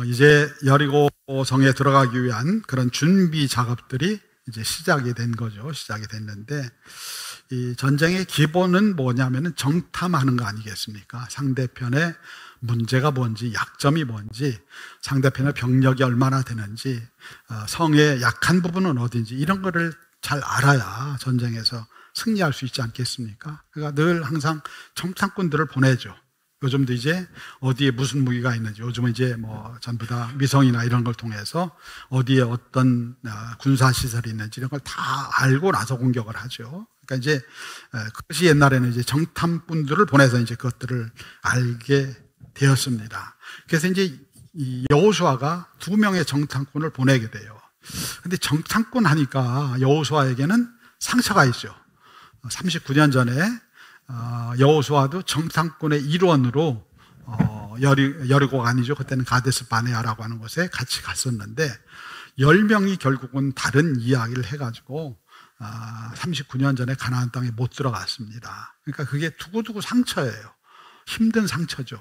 이제 여리고 성에 들어가기 위한 그런 준비 작업들이 이제 시작이 된 거죠. 시작이 됐는데, 이 전쟁의 기본은 뭐냐면은 정탐하는 거 아니겠습니까? 상대편의 문제가 뭔지, 약점이 뭔지, 상대편의 병력이 얼마나 되는지, 성의 약한 부분은 어딘지, 이런 거를 잘 알아야 전쟁에서 승리할 수 있지 않겠습니까? 그러니까 늘 항상 정탐꾼들을 보내죠. 요즘도 이제 어디에 무슨 무기가 있는지, 요즘은 이제 뭐 전부 다 위성이나 이런 걸 통해서 어디에 어떤 군사시설이 있는지 이런 걸 다 알고 나서 공격을 하죠. 그러니까 이제 그것이 옛날에는 이제 정탐꾼들을 보내서 이제 그것들을 알게 되었습니다. 그래서 이제 이 여호수아가 2명의 정탐꾼을 보내게 돼요. 근데 정탐꾼 하니까 여호수아에게는 상처가 있죠. 39년 전에 여호수아도 정탐꾼의 일원으로 여리고가 아니죠. 그때는 가데스 바네아라고 하는 곳에 같이 갔었는데 10명이 결국은 다른 이야기를 해가지고 39년 전에 가나안 땅에 못 들어갔습니다. 그러니까 그게 두고두고 상처예요. 힘든 상처죠.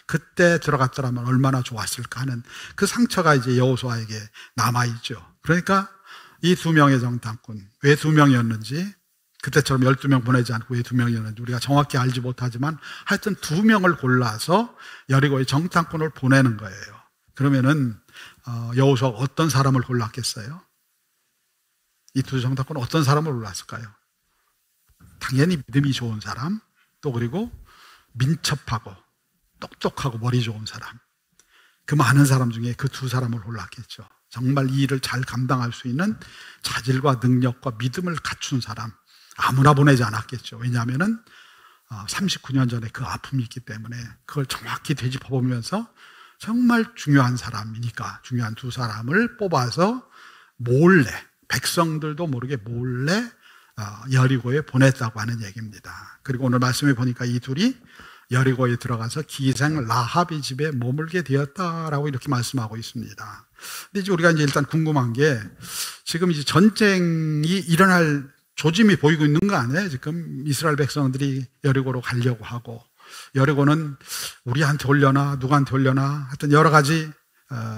그때 들어갔더라면 얼마나 좋았을까 하는 그 상처가 이제 여호수아에게 남아있죠. 그러니까 이 2명의 정탐꾼, 왜 2명이었는지, 그때처럼 12명 보내지 않고 왜 2명이었는지 우리가 정확히 알지 못하지만 하여튼 2명을 골라서 여리고의 정탐꾼을 보내는 거예요. 그러면은 여호수아가 어떤 사람을 골랐겠어요? 이 2 정탐꾼은 어떤 사람을 골랐을까요? 당연히 믿음이 좋은 사람, 또 그리고 민첩하고 똑똑하고 머리 좋은 사람, 그 많은 사람 중에 그 2 사람을 골랐겠죠. 정말 이 일을 잘 감당할 수 있는 자질과 능력과 믿음을 갖춘 사람, 아무나 보내지 않았겠죠. 왜냐하면은 39년 전에 그 아픔이 있기 때문에 그걸 정확히 되짚어보면서 정말 중요한 사람이니까 중요한 2 사람을 뽑아서 몰래, 백성들도 모르게 몰래 여리고에 보냈다고 하는 얘기입니다. 그리고 오늘 말씀에 보니까 이 2이 여리고에 들어가서 기생 라합의 집에 머물게 되었다라고 이렇게 말씀하고 있습니다. 근데 이제 우리가 이제 일단 궁금한 게, 지금 이제 전쟁이 일어날 조짐이 보이고 있는 거 아니에요? 지금 이스라엘 백성들이 여리고로 가려고 하고, 여리고는 우리한테 올려나 누구한테 올려나 하여튼 여러 가지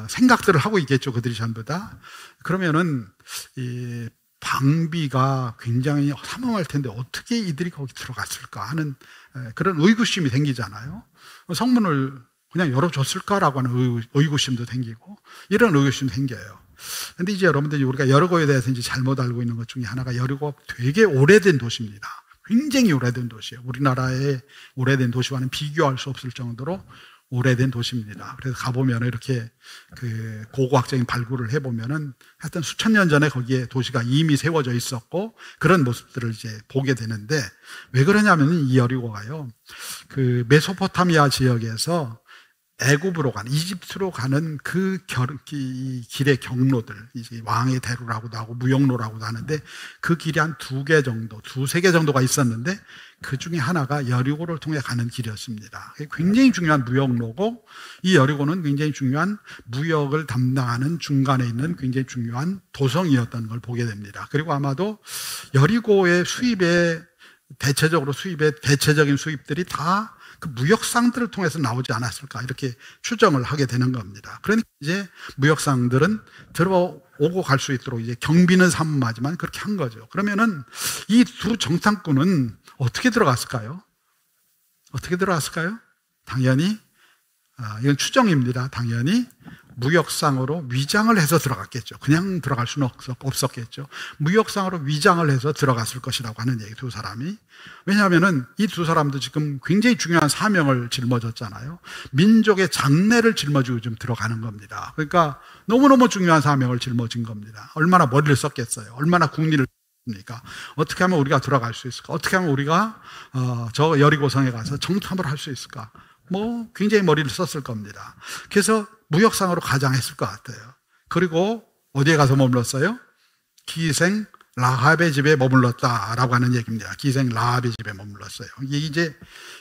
생각들을 하고 있겠죠. 그들이 전부 다. 그러면은 이 방비가 굉장히 삼엄할 텐데 어떻게 이들이 거기 들어갔을까 하는 그런 의구심이 생기잖아요. 성문을 그냥 열어줬을까라고 하는 의구심도 생기고, 이런 의구심도 생겨요. 근데 이제 여러분들이 우리가 여리고에 대해서 이제 잘못 알고 있는 것 중에 하나가, 여리고가 되게 오래된 도시입니다. 굉장히 오래된 도시예요. 우리나라의 오래된 도시와는 비교할 수 없을 정도로 오래된 도시입니다. 그래서 가보면 이렇게 그 고고학적인 발굴을 해보면은 하여튼 수천 년 전에 거기에 도시가 이미 세워져 있었고, 그런 모습들을 이제 보게 되는데, 왜 그러냐면은 이 여리고가요, 그 메소포타미아 지역에서 애굽으로 가는, 이집트로 가는 그 길의 경로들, 이제 왕의 대로라고도 하고 무역로라고도 하는데, 그 길이 한 2개 정도, 2-3개 정도가 있었는데 그 중에 하나가 여리고를 통해 가는 길이었습니다. 굉장히 중요한 무역로고, 이 여리고는 굉장히 중요한 무역을 담당하는 중간에 있는 굉장히 중요한 도성이었던 걸 보게 됩니다. 그리고 아마도 여리고의 대체적인 수입들이 다 그 무역상들을 통해서 나오지 않았을까, 이렇게 추정을 하게 되는 겁니다. 그러니까 이제 무역상들은 들어오고 갈 수 있도록 이제 경비는 삼음하지만 그렇게 한 거죠. 그러면은 이 2 정탐꾼은 어떻게 들어갔을까요? 어떻게 들어갔을까요? 당연히 이건 추정입니다. 당연히 무역상으로 위장을 해서 들어갔겠죠. 그냥 들어갈 수는 없었겠죠. 무역상으로 위장을 해서 들어갔을 것이라고 하는 얘기, 2 사람이. 왜냐하면은 이 2 사람도 지금 굉장히 중요한 사명을 짊어졌잖아요. 민족의 장래를 짊어지고 좀 들어가는 겁니다. 그러니까 너무너무 중요한 사명을 짊어진 겁니다. 얼마나 머리를 썼겠어요. 얼마나 국리를 썼습니까? 어떻게 하면 우리가 들어갈 수 있을까? 어떻게 하면 우리가 저 여리고성에 가서 정탐을 할 수 있을까? 뭐 굉장히 머리를 썼을 겁니다. 그래서 무역상으로 가장했을 것 같아요. 그리고 어디에 가서 머물렀어요? 기생 라합의 집에 머물렀다라고 하는 얘기입니다. 기생 라합의 집에 머물렀어요. 이게 이제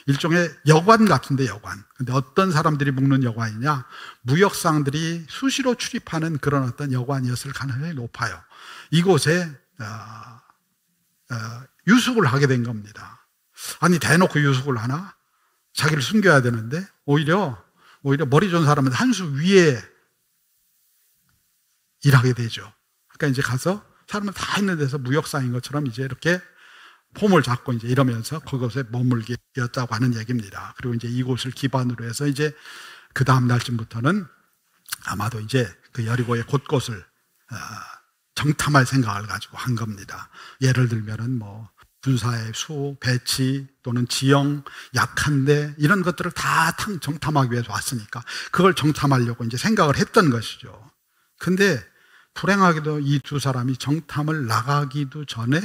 일종의 여관 같은데, 여관. 근데 어떤 사람들이 묵는 여관이냐? 무역상들이 수시로 출입하는 그런 어떤 여관이었을 가능성이 높아요. 이곳에 유숙을 하게 된 겁니다. 아니, 대놓고 유숙을 하나? 자기를 숨겨야 되는데 오히려 오히려 머리 좋은 사람은 한 수 위에 일하게 되죠. 그러니까 이제 가서 사람을 다 있는 데서 무역사인 것처럼 이제 이렇게 폼을 잡고 이제 이러면서 그곳에 머물게 되었다고 하는 얘기입니다. 그리고 이제 이곳을 기반으로 해서 이제 그 다음 날쯤부터는 아마도 이제 그 여리고의 곳곳을 정탐할 생각을 가지고 한 겁니다. 예를 들면은 뭐 군사의 수, 배치 또는 지형, 약한데 이런 것들을 다 정탐하기 위해서 왔으니까 그걸 정탐하려고 이제 생각을 했던 것이죠. 근데 불행하게도 이 두 사람이 정탐을 나가기도 전에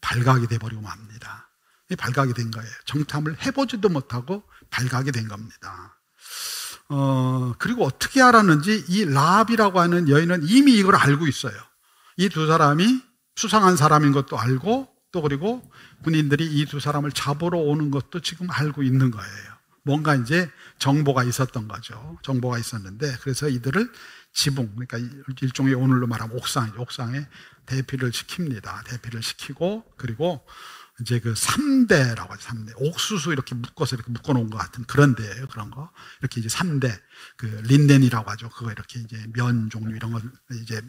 발각이 돼버리고 맙니다. 발각이 된 거예요. 정탐을 해보지도 못하고 발각이 된 겁니다. 그리고 어떻게 알았는지 이 라합이라고 하는 여인은 이미 이걸 알고 있어요. 이 두 사람이 수상한 사람인 것도 알고 또 그리고 군인들이 이 두 사람을 잡으러 오는 것도 지금 알고 있는 거예요. 뭔가 이제 정보가 있었던 거죠. 정보가 있었는데 그래서 이들을 지붕, 그러니까 일종의 오늘로 말하면 옥상에 대피를 시킵니다. 대피를 시키고 그리고 이제 그 3대라고 하죠. 3대. 옥수수 이렇게 묶어서 이렇게 묶어 놓은 것 같은 그런 데예요. 그런 거. 이렇게 이제 3대. 그 린넨이라고 하죠. 그거 이렇게 이제 면 종류 이런 걸 이제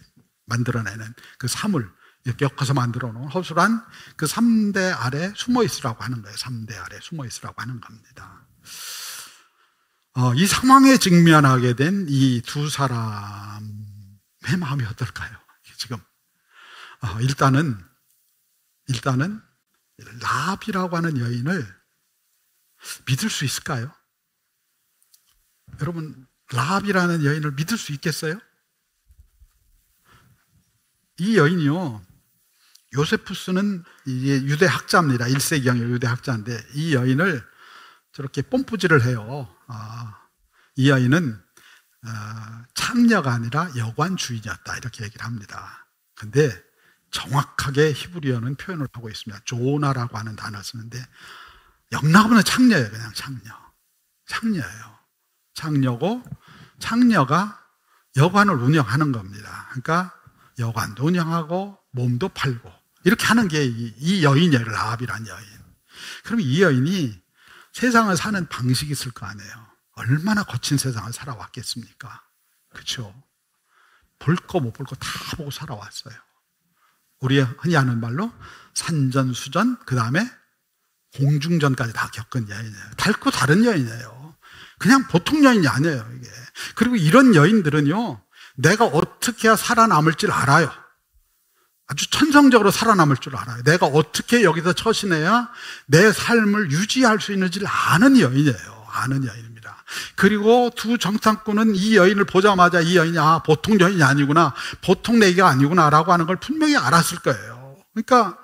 만들어내는 그 사물 이렇게 엮어서 만들어 놓은 허술한 그 3대 아래 숨어 있으라고 하는 거예요. 3대 아래 숨어 있으라고 하는 겁니다. 이 상황에 직면하게 된 이 두 사람의 마음이 어떨까요? 지금 일단은 라합이라고 하는 여인을 믿을 수 있을까요? 여러분, 라합이라는 여인을 믿을 수 있겠어요? 이 여인이요, 요세푸스는 이게 유대 학자입니다. 1세기형의 유대 학자인데 이 여인을 저렇게 뽐뿌질을 해요. 이 여인은 창녀가 아니라 여관주인이었다 이렇게 얘기를 합니다. 근데 정확하게 히브리어는 표현을 하고 있습니다. 조나라고 하는 단어를 쓰는데 영락없는 창녀예요. 그냥 창녀예요. 창녀고 창녀가 여관을 운영하는 겁니다. 그러니까 여관도 운영하고 몸도 팔고 이렇게 하는 게 이 여인이에요. 라합이라는 여인. 그럼 이 여인이 세상을 사는 방식이 있을 거 아니에요. 얼마나 거친 세상을 살아왔겠습니까? 그렇죠? 볼 거 못 볼 거 다 보고 살아왔어요. 우리 흔히 하는 말로 산전수전 그 다음에 공중전까지 다 겪은 여인이에요. 달고 다른 여인이에요. 그냥 보통 여인이 아니에요 이게. 그리고 이런 여인들은요 내가 어떻게 해야 살아남을 줄 알아요. 아주 천성적으로 살아남을 줄 알아요. 내가 어떻게 여기서 처신해야 내 삶을 유지할 수 있는지를 아는 여인이에요. 아는 여인입니다. 그리고 두 정탐꾼은 이 여인을 보자마자 이 여인이 보통 여인이 아니구나, 보통 내기가 아니구나 라고 하는 걸 분명히 알았을 거예요. 그러니까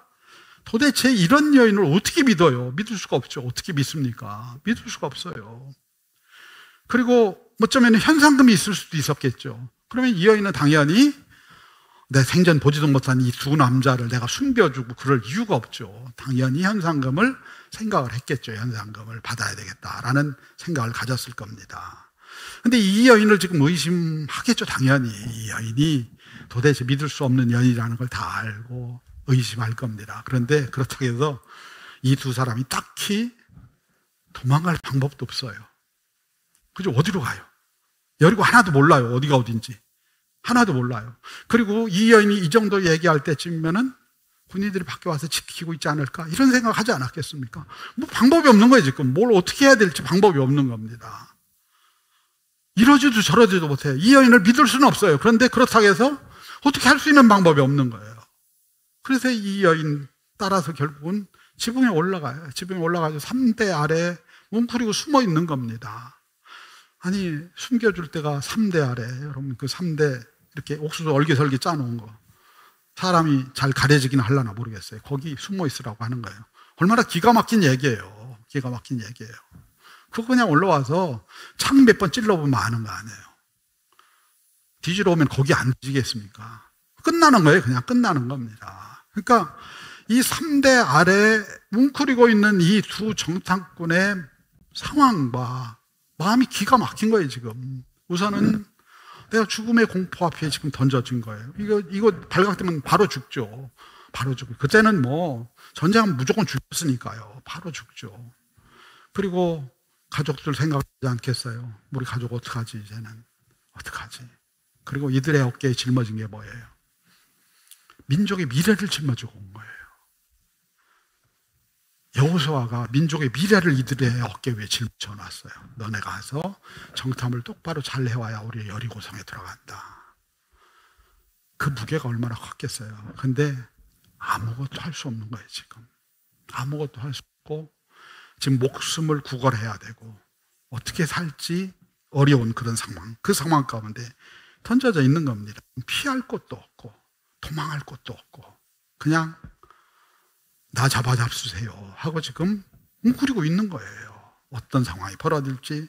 도대체 이런 여인을 어떻게 믿어요? 믿을 수가 없죠. 어떻게 믿습니까? 믿을 수가 없어요. 그리고 어쩌면 현상금이 있을 수도 있었겠죠. 그러면 이 여인은 당연히 내 생전 보지도 못한 이 두 남자를 내가 숨겨주고 그럴 이유가 없죠. 당연히 현상금을 생각을 했겠죠. 현상금을 받아야 되겠다라는 생각을 가졌을 겁니다. 근데 이 여인을 지금 의심하겠죠. 당연히 이 여인이 도대체 믿을 수 없는 여인이라는 걸 다 알고 의심할 겁니다. 그런데 그렇다고 해서 이 두 사람이 딱히 도망갈 방법도 없어요. 그죠? 어디로 가요? 여리고 하나도 몰라요. 어디가 어딘지. 하나도 몰라요. 그리고 이 여인이 이 정도 얘기할 때쯤이면은 군인들이 밖에 와서 지키고 있지 않을까? 이런 생각 하지 않았겠습니까? 뭐 방법이 없는 거예요, 지금. 뭘 어떻게 해야 될지 방법이 없는 겁니다. 이러지도 저러지도 못해요. 이 여인을 믿을 수는 없어요. 그런데 그렇다고 해서 어떻게 할 수 있는 방법이 없는 거예요. 그래서 이 여인 따라서 결국은 지붕에 올라가요. 지붕에 올라가서 3대 아래 웅크리고 숨어 있는 겁니다. 아니, 숨겨줄 때가 3대 아래, 여러분 그 3대 이렇게 옥수수 얼기설기 짜놓은 거. 사람이 잘 가려지기는 하려나 모르겠어요. 거기 숨어 있으라고 하는 거예요. 얼마나 기가 막힌 얘기예요. 기가 막힌 얘기예요. 그거 그냥 올라와서 창 몇 번 찔러보면 아는 거 아니에요. 뒤지러 오면 거기 안 뒤지겠습니까? 끝나는 거예요. 그냥 끝나는 겁니다. 그러니까 이 3대 아래 뭉클이고 있는 이 두 정탐꾼의 상황과 마음이 기가 막힌 거예요, 지금. 우선은 내가 죽음의 공포 앞에 지금 던져진 거예요. 이거 발각되면 바로 죽죠. 바로 죽고. 그때는 뭐, 전쟁하면 무조건 죽었으니까요. 바로 죽죠. 그리고 가족들 생각하지 않겠어요? 우리 가족 어떡하지 이제는? 어떡하지? 그리고 이들의 어깨에 짊어진 게 뭐예요? 민족의 미래를 짊어지고 온 거예요. 여호수아가 민족의 미래를 이들의 어깨 위에 짊어져 놨어요. 너네 가서 정탐을 똑바로 잘 해와야 우리 여리고성에 들어간다. 그 무게가 얼마나 컸겠어요. 근데 아무것도 할 수 없는 거예요. 지금 아무것도 할 수 없고 지금 목숨을 구걸해야 되고 어떻게 살지 어려운 그런 상황, 그 상황 가운데 던져져 있는 겁니다. 피할 곳도 없고 도망할 곳도 없고 그냥 나 잡아잡수세요 하고 지금 웅크리고 있는 거예요. 어떤 상황이 벌어질지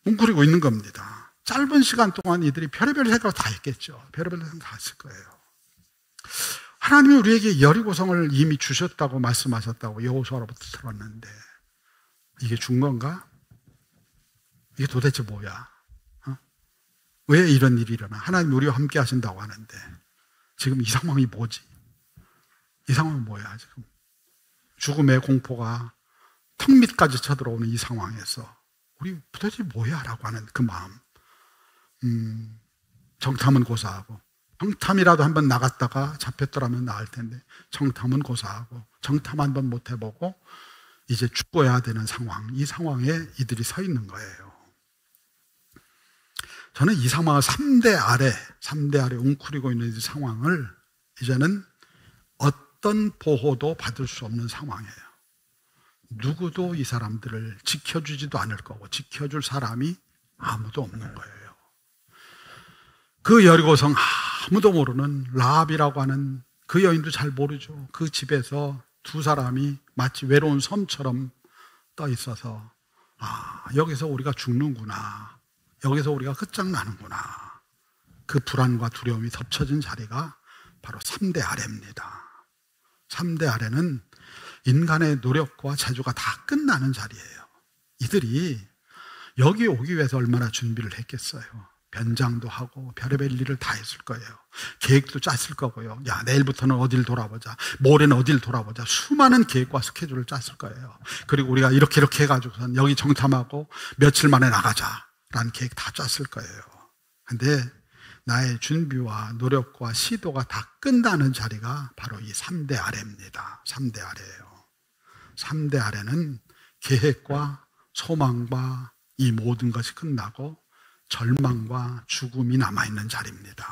웅크리고 있는 겁니다. 짧은 시간 동안 이들이 별의별 생각을 다 했겠죠. 별의별 생각 다 했을 거예요. 하나님이 우리에게 여리고성을 이미 주셨다고 말씀하셨다고 여호수아로부터 들었는데 이게 준 건가? 이게 도대체 뭐야? 왜 이런 일이 일어나? 하나님 우리와 함께 하신다고 하는데 지금 이 상황이 뭐지? 이 상황은 뭐야 지금? 죽음의 공포가 턱 밑까지 쳐들어오는 이 상황에서 우리 도대체 뭐야? 라고 하는 그 마음. 정탐은 고사하고 정탐이라도 한번 나갔다가 잡혔더라면 나을 텐데 정탐은 고사하고 정탐 한번 못 해보고 이제 죽어야 되는 상황, 이 상황에 이들이 서 있는 거예요. 저는 이 상황을 3대 아래 웅크리고 있는 이 상황을 이제는 어떤 보호도 받을 수 없는 상황이에요. 누구도 이 사람들을 지켜주지도 않을 거고 지켜줄 사람이 아무도 없는 거예요. 그 여리고성 아무도 모르는 라합이라고 하는 그 여인도 잘 모르죠. 그 집에서 두 사람이 마치 외로운 섬처럼 떠 있어서 여기서 우리가 죽는구나. 여기서 우리가 끝장나는구나. 그 불안과 두려움이 덮쳐진 자리가 바로 3대 아래입니다. 3대 아래는 인간의 노력과 재주가 다 끝나는 자리예요. 이들이 여기 오기 위해서 얼마나 준비를 했겠어요. 변장도 하고 별의별 일을 다 했을 거예요. 계획도 짰을 거고요. 야, 내일부터는 어딜 돌아보자. 모레는 어딜 돌아보자. 수많은 계획과 스케줄을 짰을 거예요. 그리고 우리가 이렇게 해가지고선 여기 정탐하고 며칠 만에 나가자라는 계획 다 짰을 거예요. 근데 나의 준비와 노력과 시도가 다 끝나는 자리가 바로 이 3대 아래입니다. 3대 아래예요. 3대 아래는 계획과 소망과 이 모든 것이 끝나고 절망과 죽음이 남아있는 자리입니다.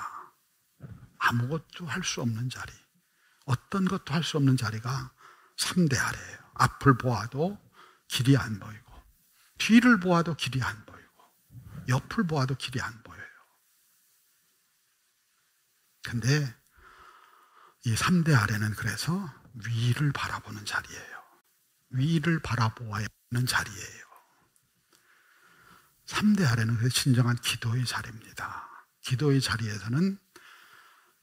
아무것도 할 수 없는 자리, 어떤 것도 할 수 없는 자리가 3대 아래예요. 앞을 보아도 길이 안 보이고 뒤를 보아도 길이 안 보이고 옆을 보아도 길이 안 보여요. 근데 이 3대 아래는 그래서 위를 바라보는 자리예요. 위를 바라보아야 하는 자리예요. 3대 아래는 그래서 진정한 기도의 자리입니다. 기도의 자리에서는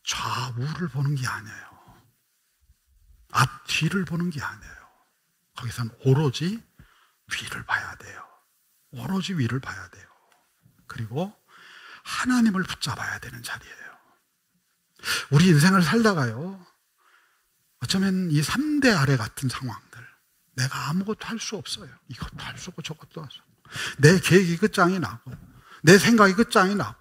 좌우를 보는 게 아니에요. 앞뒤를 보는 게 아니에요. 거기서는 오로지 위를 봐야 돼요. 오로지 위를 봐야 돼요. 그리고 하나님을 붙잡아야 되는 자리예요. 우리 인생을 살다가요, 어쩌면 이 3대 아래 같은 상황들, 내가 아무것도 할 수 없어요. 이것도 할 수 없고 저것도 할 수 없고 내 계획이 끝장이 나고 내 생각이 끝장이 나고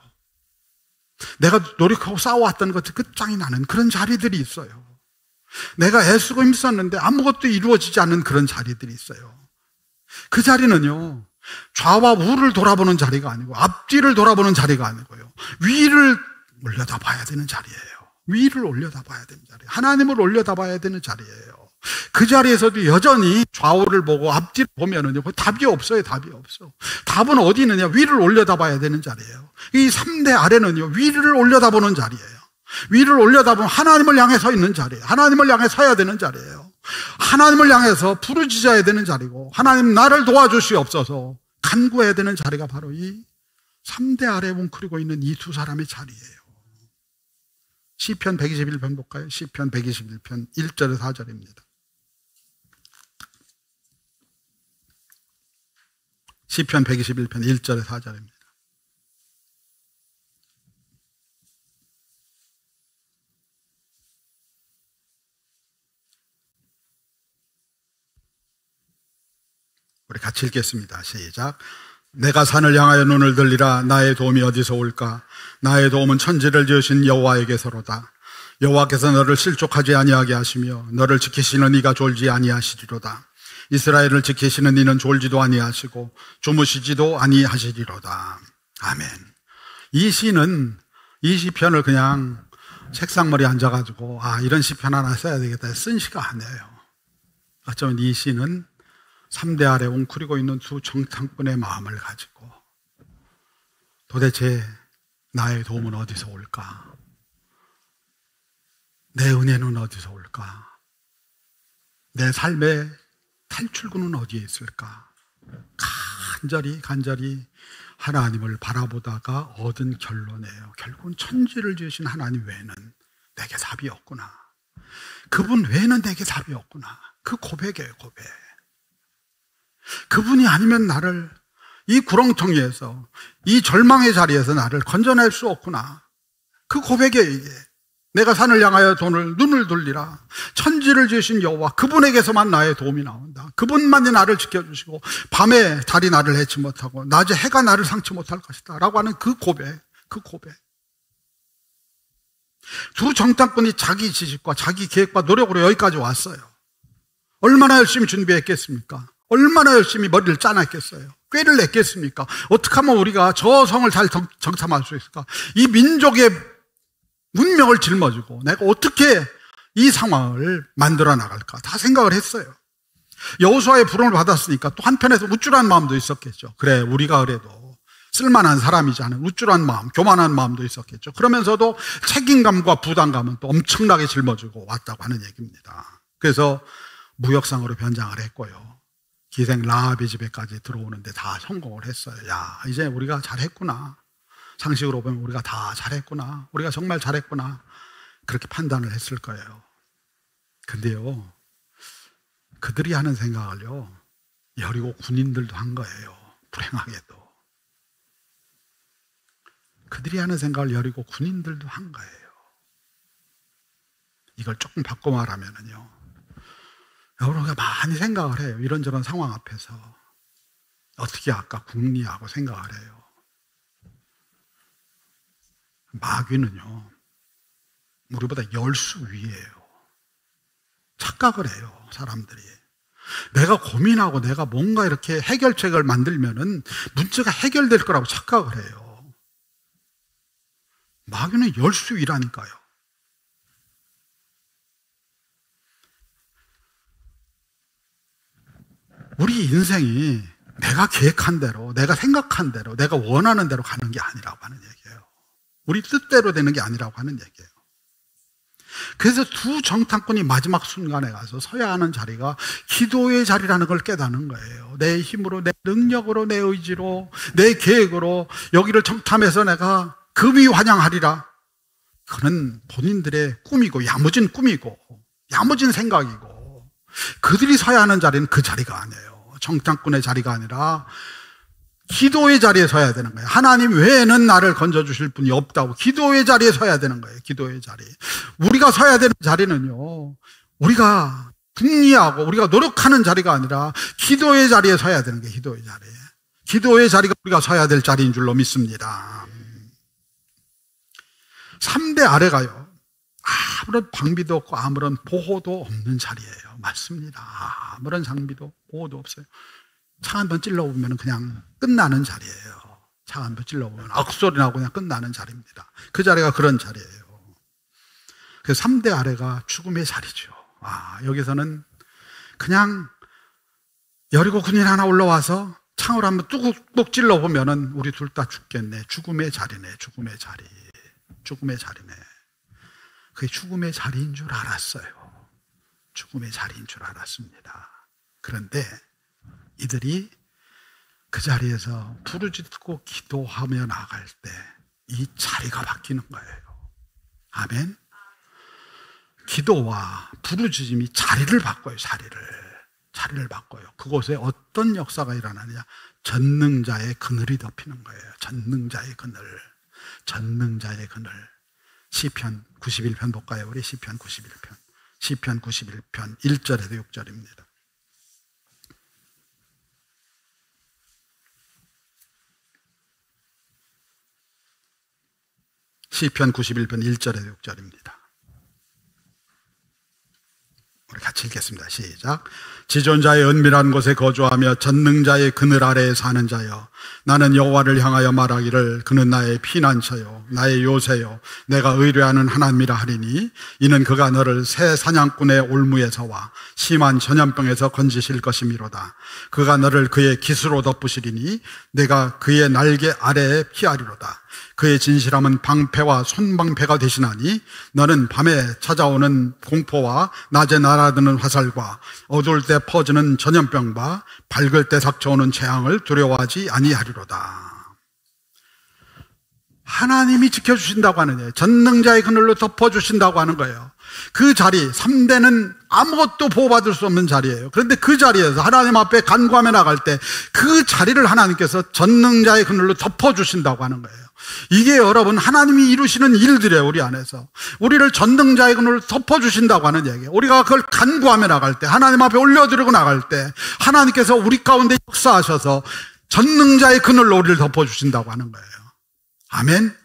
내가 노력하고 싸워왔던 것이 끝장이 나는 그런 자리들이 있어요. 내가 애쓰고 힘썼는데 아무것도 이루어지지 않는 그런 자리들이 있어요. 그 자리는요, 좌와 우를 돌아보는 자리가 아니고 앞뒤를 돌아보는 자리가 아니고요, 위를 올려다봐야 되는 자리예요. 위를 올려다봐야 되는 자리예요. 하나님을 올려다봐야 되는 자리예요. 그 자리에서도 여전히 좌우를 보고 앞뒤를 보면은요, 답이 없어요. 답이 없어. 답은 어디 있느냐? 위를 올려다봐야 되는 자리예요. 이 3대 아래는요, 위를 올려다보는 자리예요. 위를 올려다보면 하나님을 향해 서 있는 자리예요. 하나님을 향해 서야 되는 자리예요. 하나님을 향해서 부르짖어야 되는 자리고, 하나님 나를 도와주시옵소서 간구해야 되는 자리가 바로 이 3대 아래에 뭉클이고 있는 이 두 사람의 자리예요. 시편 121편 볼까요? 시편 121편 1절에 4절입니다. 시편 121편 1절에 4절입니다. 우리 같이 읽겠습니다. 시작. 내가 산을 향하여 눈을 들리라. 나의 도움이 어디서 올까? 나의 도움은 천지를 지으신 여호와에게서로다. 여호와께서 너를 실족하지 아니하게 하시며 너를 지키시는 이가 졸지 아니하시리로다. 이스라엘을 지키시는 이는 졸지도 아니하시고 주무시지도 아니하시리로다. 아멘. 이 시는 이 시편을 그냥 책상머리에 앉아가지고 이런 시편 하나 써야 되겠다 쓴 시가 아니에요. 어쩌면 이 시는 3대 아래 웅크리고 있는 두 정탐꾼의 마음을 가지고 도대체 나의 도움은 어디서 올까? 내 은혜는 어디서 올까? 내 삶의 탈출구는 어디에 있을까? 간절히 하나님을 바라보다가 얻은 결론이에요. 결국은 천지를 지으신 하나님 외에는 내게 답이 없구나. 그분 외에는 내게 답이 없구나. 그 고백이에요, 고백. 그분이 아니면 나를 이 구렁텅이에서, 이 절망의 자리에서 나를 건져낼 수 없구나. 그 고백이에요, 이게. 내가 산을 향하여 눈을 돌리라. 천지를 지으신 여호와, 그분에게서만 나의 도움이 나온다. 그분만이 나를 지켜주시고 밤에 달이 나를 해치 못하고 낮에 해가 나를 상치 못할 것이다 라고 하는 그 고백. 두 정탐꾼이 자기 지식과 자기 계획과 노력으로 여기까지 왔어요. 얼마나 열심히 준비했겠습니까? 얼마나 열심히 머리를 짜놨겠어요? 꾀를 냈겠습니까? 어떻게 하면 우리가 저 성을 잘 정탐할 수 있을까? 이 민족의 문명을 짊어지고 내가 어떻게 이 상황을 만들어 나갈까? 다 생각을 했어요. 여호수아의 부름을 받았으니까 또 한편에서 우쭐한 마음도 있었겠죠. 그래, 우리가 그래도 쓸만한 사람이지 않은 우쭐한 마음, 교만한 마음도 있었겠죠. 그러면서도 책임감과 부담감은 또 엄청나게 짊어지고 왔다고 하는 얘기입니다. 그래서 무역상으로 변장을 했고요. 기생 라합의 집에까지 들어오는데 다 성공을 했어요. 야, 이제 우리가 잘했구나. 상식으로 보면 우리가 다 잘했구나. 우리가 정말 잘했구나. 그렇게 판단을 했을 거예요. 근데요, 그들이 하는 생각을요, 여리고 군인들도 한 거예요. 불행하게도. 그들이 하는 생각을 여리고 군인들도 한 거예요. 이걸 조금 바꿔 말하면요, 여러분가 많이 생각을 해요. 이런저런 상황 앞에서 어떻게 할까 궁리하고 생각을 해요. 마귀는요, 우리보다 10수 위에요. 착각을 해요, 사람들이. 내가 고민하고 내가 뭔가 이렇게 해결책을 만들면은 문제가 해결될 거라고 착각을 해요. 마귀는 10수 위라니까요. 우리 인생이 내가 계획한 대로, 내가 생각한 대로, 내가 원하는 대로 가는 게 아니라고 하는 얘기예요. 우리 뜻대로 되는 게 아니라고 하는 얘기예요. 그래서 두 정탐꾼이 마지막 순간에 가서 서야 하는 자리가 기도의 자리라는 걸 깨닫는 거예요. 내 힘으로, 내 능력으로, 내 의지로, 내 계획으로 여기를 정탐해서 내가 금이환영하리라. 그는 본인들의 꿈이고 야무진 꿈이고 야무진 생각이고, 그들이 서야 하는 자리는 그 자리가 아니에요. 정탐꾼의 자리가 아니라 기도의 자리에 서야 되는 거예요. 하나님 외에는 나를 건져주실 분이 없다고 기도의 자리에 서야 되는 거예요. 기도의 자리. 우리가 서야 되는 자리는요, 우리가 궁리하고 우리가 노력하는 자리가 아니라 기도의 자리에 서야 되는 거예요. 기도의 자리. 기도의 자리가 우리가 서야 될 자리인 줄로 믿습니다. 3대 아래가요, 아무런 방비도 없고 아무런 보호도 없는 자리예요. 맞습니다. 아무런 장비도 보호도 없어요. 창 한 번 찔러보면 그냥 끝나는 자리예요. 창 한 번 찔러보면 악소리 나고 그냥 끝나는 자리입니다. 그 자리가 그런 자리예요. 그래서 3대 아래가 죽음의 자리죠. 여기서는 그냥 여리고 군인 하나 올라와서 창을 한번 뚝뚝 찔러보면 우리 둘 다 죽겠네. 죽음의 자리네. 죽음의 자리. 죽음의 자리네. 그게 죽음의 자리인 줄 알았어요. 죽음의 자리인 줄 알았습니다. 그런데 이들이 그 자리에서 부르짖고 기도하며 나갈 때 이 자리가 바뀌는 거예요. 아멘. 기도와 부르짖음이 자리를 바꿔요. 자리를 바꿔요. 그곳에 어떤 역사가 일어나느냐, 전능자의 그늘이 덮이는 거예요. 전능자의 그늘. 시편 91편 볼까요? 우리 시편 91편 1절에서 6절입니다. 시편 91편 1절에서 6절입니다. 우리 같이 읽겠습니다. 시작. 지존자의 은밀한 곳에 거주하며 전능자의 그늘 아래에 사는 자여, 나는 여호와를 향하여 말하기를 그는 나의 피난처요 나의 요새요 내가 의뢰하는 하나님이라 하리니, 이는 그가 너를 새 사냥꾼의 올무에서와 심한 전염병에서 건지실 것이미로다. 그가 너를 그의 깃으로 덮으시리니 내가 그의 날개 아래에 피하리로다. 그의 진실함은 방패와 손방패가 되시나니, 너는 밤에 찾아오는 공포와 낮에 날아드는 화살과 어두울 때 퍼지는 전염병과 밝을 때 닥쳐오는 재앙을 두려워하지 아니하리로다. 하나님이 지켜주신다고 하는 거예요. 전능자의 그늘로 덮어주신다고 하는 거예요. 그 자리, 3대는 아무것도 보호받을 수 없는 자리예요. 그런데 그 자리에서 하나님 앞에 간구하며 나갈 때 그 자리를 하나님께서 전능자의 그늘로 덮어주신다고 하는 거예요. 이게 여러분 하나님이 이루시는 일들이에요. 우리 안에서 우리를 전능자의 그늘로 덮어주신다고 하는 얘기예요. 우리가 그걸 간구하며 나갈 때, 하나님 앞에 올려드리고 나갈 때 하나님께서 우리 가운데 역사하셔서 전능자의 그늘로 우리를 덮어주신다고 하는 거예요. 아멘.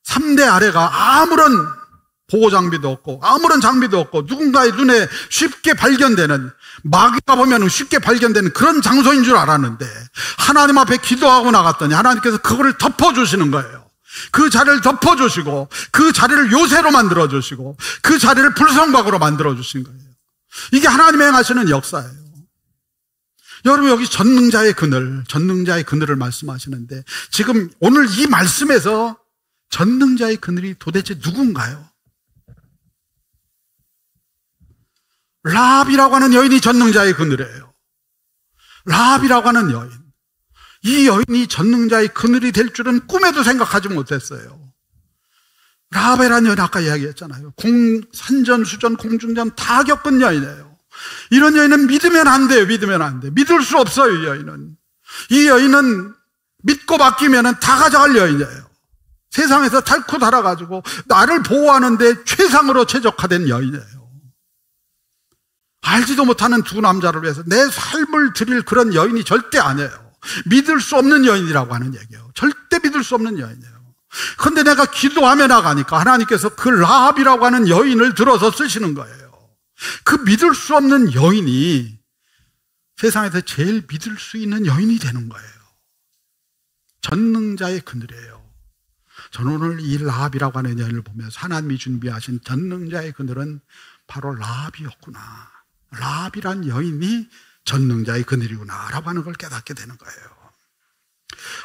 3대 아래가 아무런 보호장비도 없고 아무런 장비도 없고 누군가의 눈에 쉽게 발견되는, 마귀가 보면 쉽게 발견되는 그런 장소인 줄 알았는데 하나님 앞에 기도하고 나갔더니 하나님께서 그거를 덮어주시는 거예요. 그 자리를 덮어주시고 그 자리를 요새로 만들어주시고 그 자리를 불성곽으로 만들어주신 거예요. 이게 하나님의 행하시는 역사예요. 여러분, 여기 전능자의 그늘, 전능자의 그늘을 말씀하시는데 지금 오늘 이 말씀에서 전능자의 그늘이 도대체 누군가요? 라합이라고 하는 여인이 전능자의 그늘이에요. 라합이라고 하는 여인. 이 여인이 전능자의 그늘이 될 줄은 꿈에도 생각하지 못했어요. 라합이라는 여인 아까 이야기했잖아요. 산전수전 공중전 다 겪은 여인이에요. 이런 여인은 믿으면 안 돼요. 믿으면 안 돼. 믿을 수 없어요. 이 여인은. 이 여인은 믿고 맡기면 다 가져갈 여인이에요. 세상에서 닳고 닳아가지고 나를 보호하는데 최상으로 최적화된 여인이에요. 알지도 못하는 두 남자를 위해서 내 삶을 드릴 그런 여인이 절대 아니에요. 믿을 수 없는 여인이라고 하는 얘기예요. 절대 믿을 수 없는 여인이에요. 그런데 내가 기도하며 나가니까 하나님께서 그 라합이라고 하는 여인을 들어서 쓰시는 거예요. 그 믿을 수 없는 여인이 세상에서 제일 믿을 수 있는 여인이 되는 거예요. 전능자의 그늘이에요. 저는 오늘 이 라합이라고 하는 여인을 보면서 하나님이 준비하신 전능자의 그늘은 바로 라합이었구나. 라합이란 여인이 전능자의 그늘이구나 라고 하는 걸 깨닫게 되는 거예요.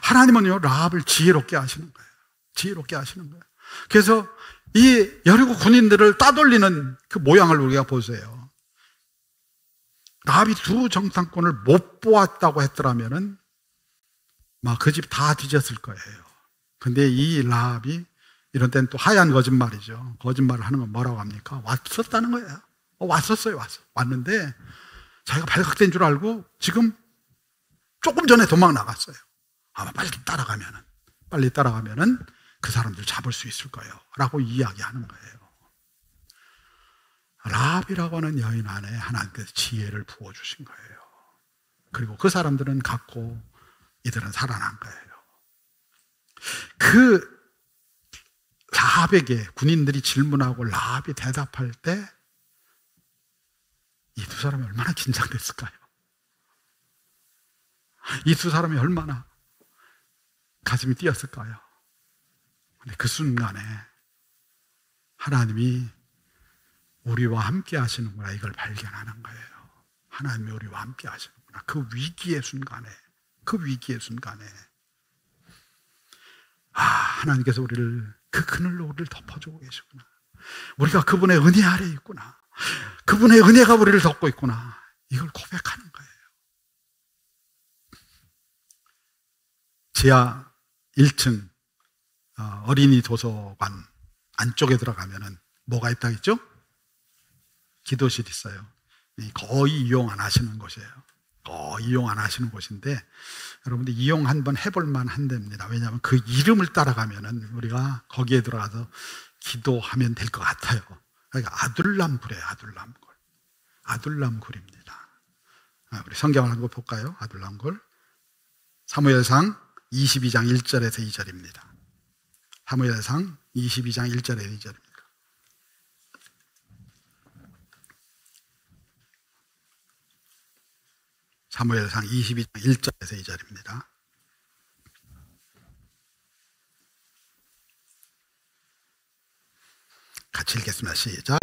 하나님은요, 라합을 지혜롭게 하시는 거예요. 지혜롭게 하시는 거예요. 그래서 이 여리고 군인들을 따돌리는 그 모양을 우리가 보세요. 라합이 두 정탐꾼을 못 보았다고 했더라면은 막 그 집 다 뒤졌을 거예요. 근데 이 라합이 이런 때는 또 하얀 거짓말이죠. 거짓말을 하는 건 뭐라고 합니까? 왔었다는 거예요. 왔었어요. 왔는데 자기가 발각된 줄 알고 지금 조금 전에 도망 나갔어요. 아마 빨리 따라가면은 그 사람들 잡을 수 있을 거예요 라고 이야기하는 거예요. 라합이라고 하는 여인 안에 하나님께서 지혜를 부어주신 거예요. 그리고 그 사람들은 갔고 이들은 살아난 거예요. 그 라합에게 군인들이 질문하고 라합이 대답할 때 이 두 사람이 얼마나 긴장됐을까요? 이 두 사람이 얼마나 가슴이 뛰었을까요? 근데 그 순간에 하나님이 우리와 함께 하시는구나, 이걸 발견하는 거예요. 하나님이 우리와 함께 하시는구나. 그 위기의 순간에 하나님께서 우리를 그 그늘로 우리를 덮어주고 계시구나. 우리가 그분의 은혜 아래 있구나. 그분의 은혜가 우리를 덮고 있구나. 이걸 고백하는 거예요. 지하 1층 어린이 도서관 안쪽에 들어가면은 뭐가 있다 했죠? 기도실이 있어요. 거의 이용 안 하시는 곳이에요. 거의 이용 안 하시는 곳인데 여러분들 이용 한번 해볼 만한답니다. 왜냐하면 그 이름을 따라가면은 우리가 거기에 들어가서 기도하면 될 것 같아요. 그러니까 아둘람굴이에요. 아둘람굴입니다. 우리 성경을 한번 볼까요? 아둘람굴. 사무엘상 22장 1절에서 2절입니다. 사무엘상 22장 1절에 2절입니다. 사무엘상 22장 1절에서 2절입니다. 같이 읽겠습니다. 시작.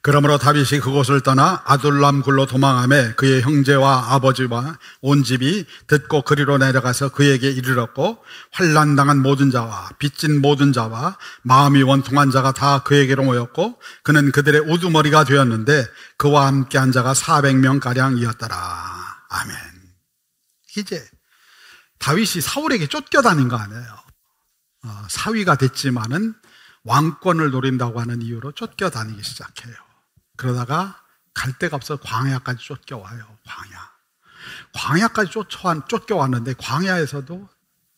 그러므로 다윗이 그곳을 떠나 아둘람 굴로 도망하며 그의 형제와 아버지와 온 집이 듣고 그리로 내려가서 그에게 이르렀고 환난당한 모든 자와 빚진 모든 자와 마음이 원통한 자가 다 그에게로 모였고 그는 그들의 우두머리가 되었는데 그와 함께한 자가 400명가량이었더라. 아멘. 이제 다윗이 사울에게 쫓겨다닌 거 아니에요. 사위가 됐지만은 왕권을 노린다고 하는 이유로 쫓겨다니기 시작해요. 그러다가 갈 데가 없어 광야까지 쫓겨와요. 광야까지 쫓겨왔는데 광야에서도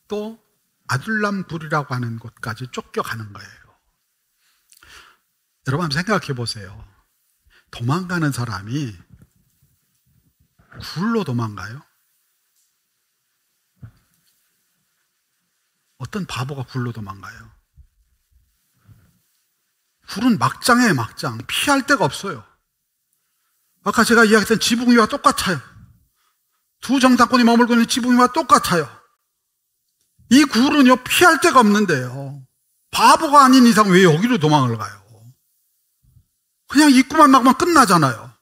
또 아둘람 굴이라고 하는 곳까지 쫓겨가는 거예요. 여러분 한번 생각해 보세요. 도망가는 사람이 굴로 도망가요? 어떤 바보가 굴로 도망가요? 굴은 막장이에요, 막장. 피할 데가 없어요. 아까 제가 이야기했던 지붕 위와 똑같아요. 두 정탐꾼이 머물고 있는 지붕 위와 똑같아요. 이 굴은요, 피할 데가 없는데요. 바보가 아닌 이상 왜 여기로 도망을 가요? 그냥 입구만 막으면 끝나잖아요.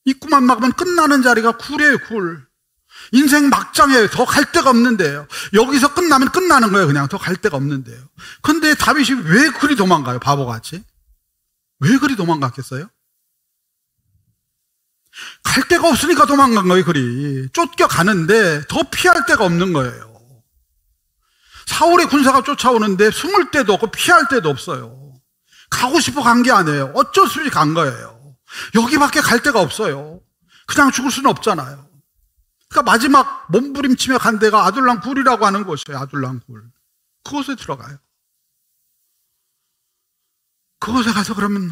입구만 막으면 끝나는 자리가 굴이에요, 굴. 인생 막장이에요. 더 갈 데가 없는데요. 여기서 끝나면 끝나는 거예요. 그냥 더 갈 데가 없는데요. 근데 다윗이 왜 그리 도망가요? 바보같이. 왜 그리 도망갔겠어요? 갈 데가 없으니까 도망간 거예요. 그리 쫓겨가는데 더 피할 데가 없는 거예요. 사울의 군사가 쫓아오는데 숨을 데도 없고 피할 데도 없어요. 가고 싶어 간 게 아니에요. 어쩔 수 없이 간 거예요. 여기밖에 갈 데가 없어요. 그냥 죽을 수는 없잖아요. 그러니까 마지막 몸부림치며 간 데가 아둘람 굴이라고 하는 곳이에요. 아둘람 굴. 그곳에 들어가요. 그곳에 가서 그러면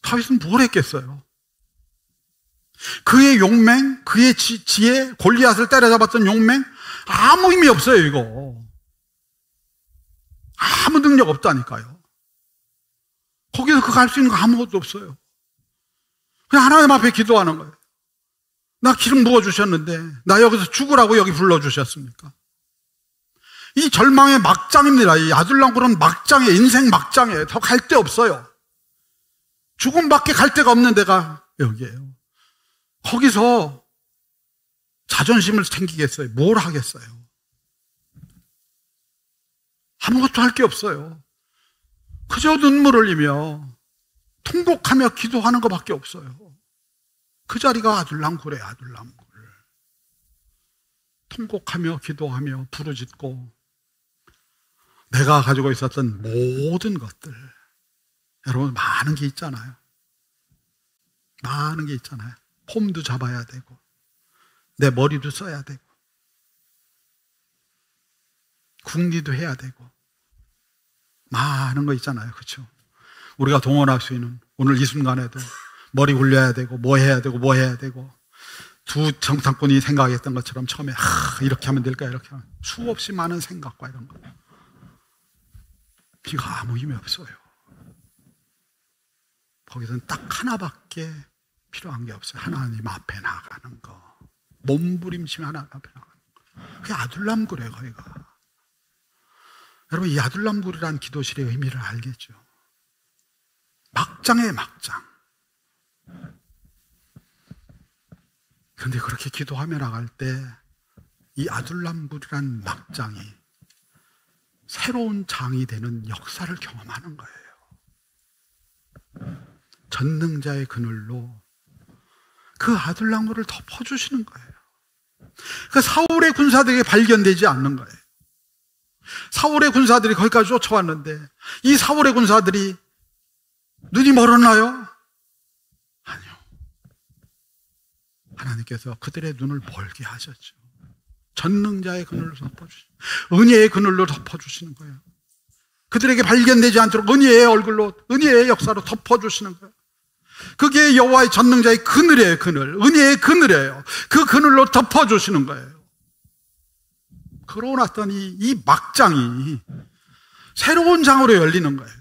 다윗은 뭘 했겠어요? 그의 용맹, 그의 지혜, 골리앗을 때려잡았던 용맹, 아무 의미 없어요, 이거. 아무 능력 없다니까요. 거기서 그거 할 수 있는 거 아무것도 없어요. 그냥 하나님 앞에 기도하는 거예요. 나 기름 부어주셨는데 나 여기서 죽으라고 여기 불러주셨습니까? 이 절망의 막장입니다. 이 아둘람 굴은 막장이에요. 인생 막장이에요. 더 갈 데 없어요. 죽음밖에 갈 데가 없는 데가 여기에요. 거기서 자존심을 챙기겠어요? 뭘 하겠어요? 아무것도 할 게 없어요. 그저 눈물 흘리며 통곡하며 기도하는 것밖에 없어요. 그 자리가 아둘람 굴이에요. 아둘람 굴. 통곡하며 기도하며 부르짖고 내가 가지고 있었던 모든 것들, 여러분 많은 게 있잖아요. 많은 게 있잖아요. 폼도 잡아야 되고 내 머리도 써야 되고 궁리도 해야 되고 많은 거 있잖아요. 그렇죠? 우리가 동원할 수 있는 오늘 이 순간에도 머리 굴려야 되고 뭐 해야 되고 뭐 해야 되고 두 정탐꾼이 생각했던 것처럼 처음에 이렇게 하면 될까 이렇게 하면 수없이 많은 생각과 이런 거 이거 아무 의미 없어요. 거기서는 딱 하나밖에 필요한 게 없어요. 하나님 앞에 나가는 거. 몸부림치며 하나님 앞에 나가는 거. 그게 아둘람 굴이에요. 거기가. 여러분 이 아둘람 굴이라는 기도실의 의미를 알겠죠? 막장이에요. 막장. 그런데 그렇게 기도하며 나갈 때 이 아둘람 굴이라는 막장이 새로운 장이 되는 역사를 경험하는 거예요. 전능자의 그늘로 그 아둘람 굴을 덮어주시는 거예요. 그 사울의 군사들에게 발견되지 않는 거예요. 사울의 군사들이 거기까지 쫓아왔는데 이 사울의 군사들이 눈이 멀었나요? 아니요. 하나님께서 그들의 눈을 멀게 하셨죠. 전능자의 그늘로 덮어주시는, 은혜의 그늘로 덮어주시는 거예요. 그들에게 발견되지 않도록 은혜의 얼굴로, 은혜의 역사로 덮어주시는 거예요. 그게 여호와의 전능자의 그늘이에요. 그늘, 은혜의 그늘이에요. 그 그늘로 덮어주시는 거예요. 그러고 났더니 이 막장이 새로운 장으로 열리는 거예요.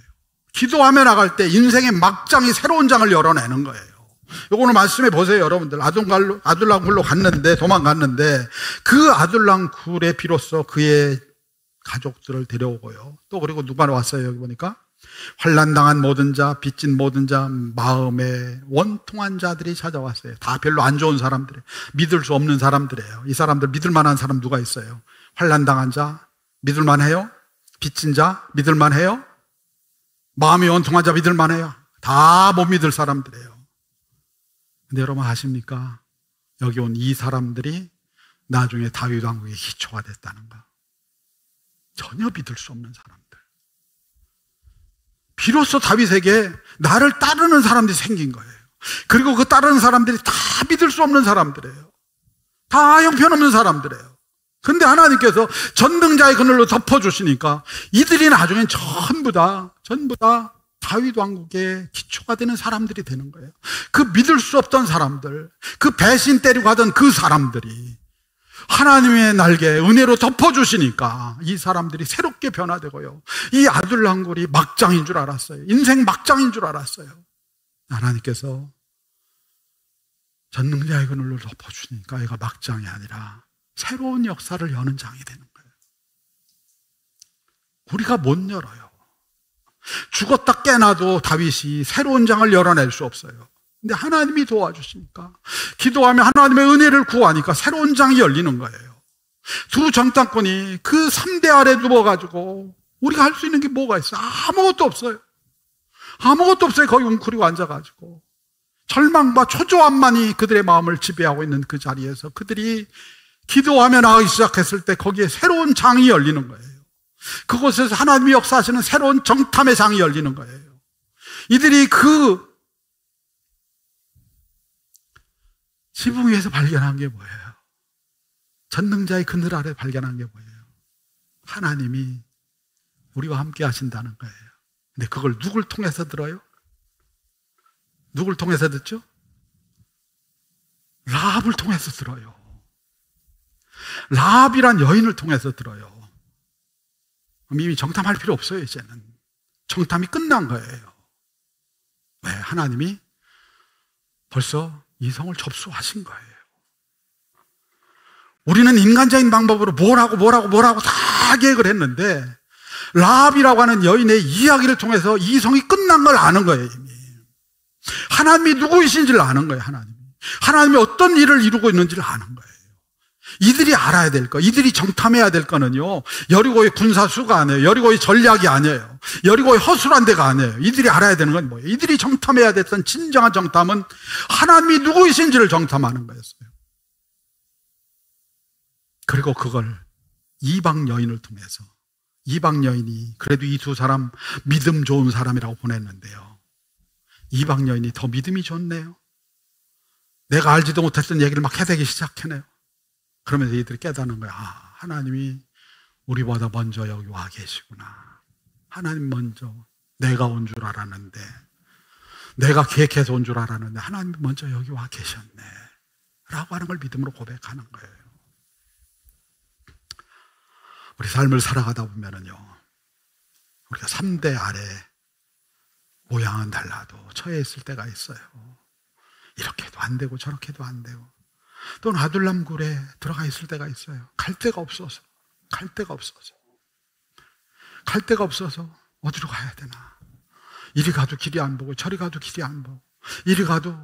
기도하며 나갈 때 인생의 막장이 새로운 장을 열어내는 거예요. 요거는 말씀해 보세요, 여러분들. 아둘람 굴로 갔는데, 도망갔는데, 그 아둘람 굴에 비로소 그의 가족들을 데려오고요. 또 그리고 누가 왔어요, 여기 보니까? 환난당한 모든 자, 빚진 모든 자, 마음에 원통한 자들이 찾아왔어요. 다 별로 안 좋은 사람들이에요. 믿을 수 없는 사람들이에요. 이 사람들 믿을 만한 사람 누가 있어요? 환난당한 자, 믿을 만해요? 빚진 자, 믿을 만해요? 마음이 원통한 자, 믿을 만해요? 다 못 믿을 사람들이에요. 근데 여러분 아십니까? 여기 온 이 사람들이 나중에 다윗 왕국의 기초가 됐다는 거. 전혀 믿을 수 없는 사람들. 비로소 다윗에게 나를 따르는 사람들이 생긴 거예요. 그리고 그 따르는 사람들이 다 믿을 수 없는 사람들이에요. 다 형편없는 사람들이에요. 근데 하나님께서 전능자의 그늘로 덮어주시니까 이들이 나중엔 전부 다 다윗 왕국의 기초가 되는 사람들이 되는 거예요. 그 믿을 수 없던 사람들, 그 배신 때리고 하던 그 사람들이 하나님의 날개, 은혜로 덮어주시니까 이 사람들이 새롭게 변화되고요. 이 아둘람 굴이 막장인 줄 알았어요. 인생 막장인 줄 알았어요. 하나님께서 전능자의 그늘로 덮어주시니까 얘가 막장이 아니라 새로운 역사를 여는 장이 되는 거예요. 우리가 못 열어요. 죽었다 깨나도 다윗이 새로운 장을 열어낼 수 없어요. 근데 하나님이 도와주시니까, 기도하며 하나님의 은혜를 구하니까 새로운 장이 열리는 거예요. 두 정탐꾼이 그 3대 아래 누워가지고 우리가 할 수 있는 게 뭐가 있어요? 아무것도 없어요. 아무것도 없어요. 거기 웅크리고 앉아가지고 절망과 초조함만이 그들의 마음을 지배하고 있는 그 자리에서 그들이 기도하며 나가기 시작했을 때 거기에 새로운 장이 열리는 거예요. 그곳에서 하나님이 역사하시는 새로운 정탐의 장이 열리는 거예요. 이들이 그 지붕 위에서 발견한 게 뭐예요? 전능자의 그늘 아래 발견한 게 뭐예요? 하나님이 우리와 함께 하신다는 거예요. 근데 그걸 누굴 통해서 들어요? 누굴 통해서 듣죠? 라합을 통해서 들어요. 라합이란 여인을 통해서 들어요. 이미 정탐할 필요 없어요. 이제는 정탐이 끝난 거예요. 왜? 하나님이 벌써 이성을 접수하신 거예요. 우리는 인간적인 방법으로 뭘 하고 다 계획을 했는데 라합이라고 하는 여인의 이야기를 통해서 이성이 끝난 걸 아는 거예요. 이미 하나님이 누구이신지를 아는 거예요. 하나님이 어떤 일을 이루고 있는지를 아는 거예요. 이들이 알아야 될 거, 이들이 정탐해야 될 거는요, 여리고의 군사수가 아니에요. 여리고의 전략이 아니에요. 여리고의 허술한 데가 아니에요. 이들이 알아야 되는 건 뭐예요? 이들이 정탐해야 됐던 진정한 정탐은 하나님이 누구이신지를 정탐하는 거였어요. 그리고 그걸 이방 여인을 통해서, 이방 여인이 그래도 이 두 사람 믿음 좋은 사람이라고 보냈는데요, 이방 여인이 더 믿음이 좋네요. 내가 알지도 못했던 얘기를 막 해대기 시작하네요. 그러면서 이들이 깨닫는 거야. 아, 하나님이 우리보다 먼저 여기 와 계시구나. 하나님 먼저, 내가 온 줄 알았는데, 내가 계획해서 온 줄 알았는데 하나님 먼저 여기 와 계셨네 라고 하는 걸 믿음으로 고백하는 거예요. 우리 삶을 살아가다 보면은요, 우리가 3대 아래 모양은 달라도 처해 있을 때가 있어요. 이렇게도 안 되고 저렇게도 안 되고, 또는 아둘람 굴에 들어가 있을 때가 있어요. 갈 데가 없어서 어디로 가야 되나, 이리 가도 길이 안 보고 저리 가도 길이 안 보고, 이리 가도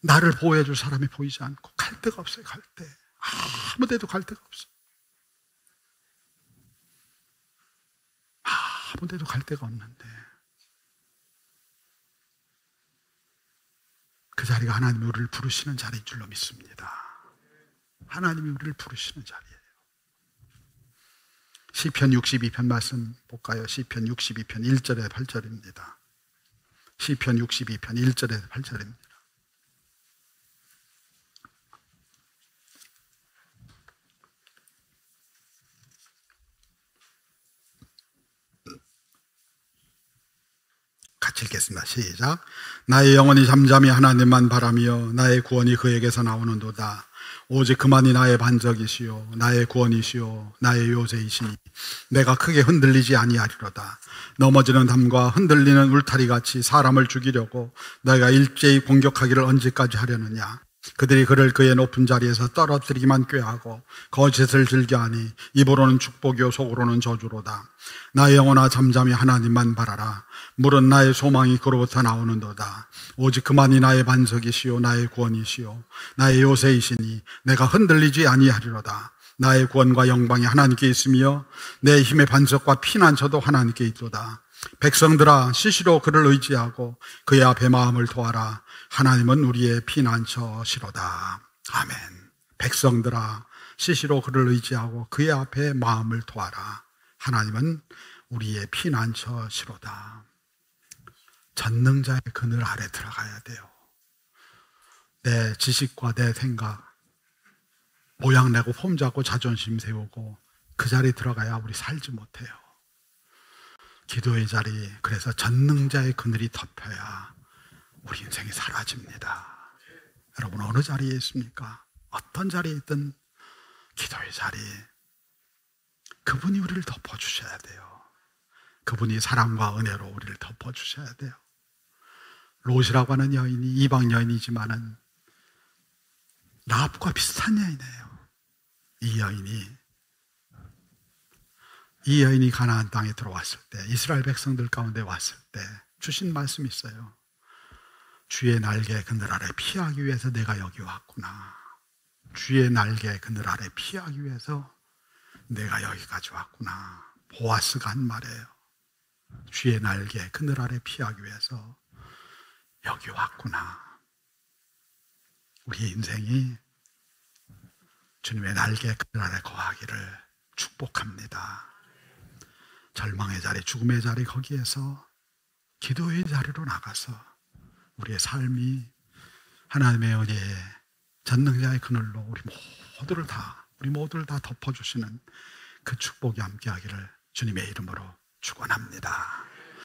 나를 보호해 줄 사람이 보이지 않고, 갈 데가 없어요. 갈 데, 아무 데도 갈 데가 없어요. 아무 데도 갈 데가 없는데 그 자리가 하나님이 우리를 부르시는 자리인 줄로 믿습니다. 하나님이 우리를 부르시는 자리예요. 시편 62편 말씀 볼까요? 시편 62편 1절에 8절입니다. 시편 62편 1절에 8절입니다. 같이 같이 읽겠습니다. 시작. 나의 영혼이 잠잠히 하나님만 바라며 나의 구원이 그에게서 나오는도다. 오직 그만이 나의 반석이시요 나의 구원이시요 나의 요새이시니 내가 크게 흔들리지 아니하리로다. 넘어지는 담과 흔들리는 울타리같이 사람을 죽이려고 내가 일제히 공격하기를 언제까지 하려느냐. 그들이 그를 그의 높은 자리에서 떨어뜨리기만 꾀하고 거짓을 즐겨하니 입으로는 축복이요 속으로는 저주로다. 나의 영혼아 잠잠히 하나님만 바라라. 물은 나의 소망이 그로부터 나오는도다. 오직 그만이 나의 반석이시요 나의 구원이시요 나의 요새이시니 내가 흔들리지 아니하리로다. 나의 구원과 영광이 하나님께 있으며 내 힘의 반석과 피난처도 하나님께 있도다. 백성들아 시시로 그를 의지하고 그의 앞에 마음을 토하라. 하나님은 우리의 피난처시로다. 아멘. 백성들아 시시로 그를 의지하고 그의 앞에 마음을 토하라. 하나님은 우리의 피난처시로다. 전능자의 그늘 아래 들어가야 돼요. 내 지식과 내 생각 모양 내고 폼 잡고 자존심 세우고 그 자리에 들어가야 우리 살지 못해요. 기도의 자리, 그래서 전능자의 그늘이 덮여야 우리 인생이 사라집니다. 여러분 어느 자리에 있습니까? 어떤 자리에 있든 기도의 자리, 그분이 우리를 덮어주셔야 돼요. 그분이 사랑과 은혜로 우리를 덮어주셔야 돼요. 롯이라고 하는 여인이 이방 여인이지만은 라합과 비슷한 여인이에요. 이 여인이 가나안 땅에 들어왔을 때, 이스라엘 백성들 가운데 왔을 때 주신 말씀이 있어요. 주의 날개 그늘 아래 피하기 위해서 내가 여기 왔구나. 주의 날개 그늘 아래 피하기 위해서 내가 여기까지 왔구나. 보아스가 한 말이에요. 주의 날개 그늘 아래 피하기 위해서 여기 왔구나. 우리 인생이 주님의 날개 그늘 아래 거하기를 축복합니다. 절망의 자리, 죽음의 자리, 거기에서 기도의 자리로 나가서 우리의 삶이 하나님의 은혜에 전능자의 그늘로 우리 모두를 다 덮어주시는 그 축복이 함께하기를 주님의 이름으로 축원합니다.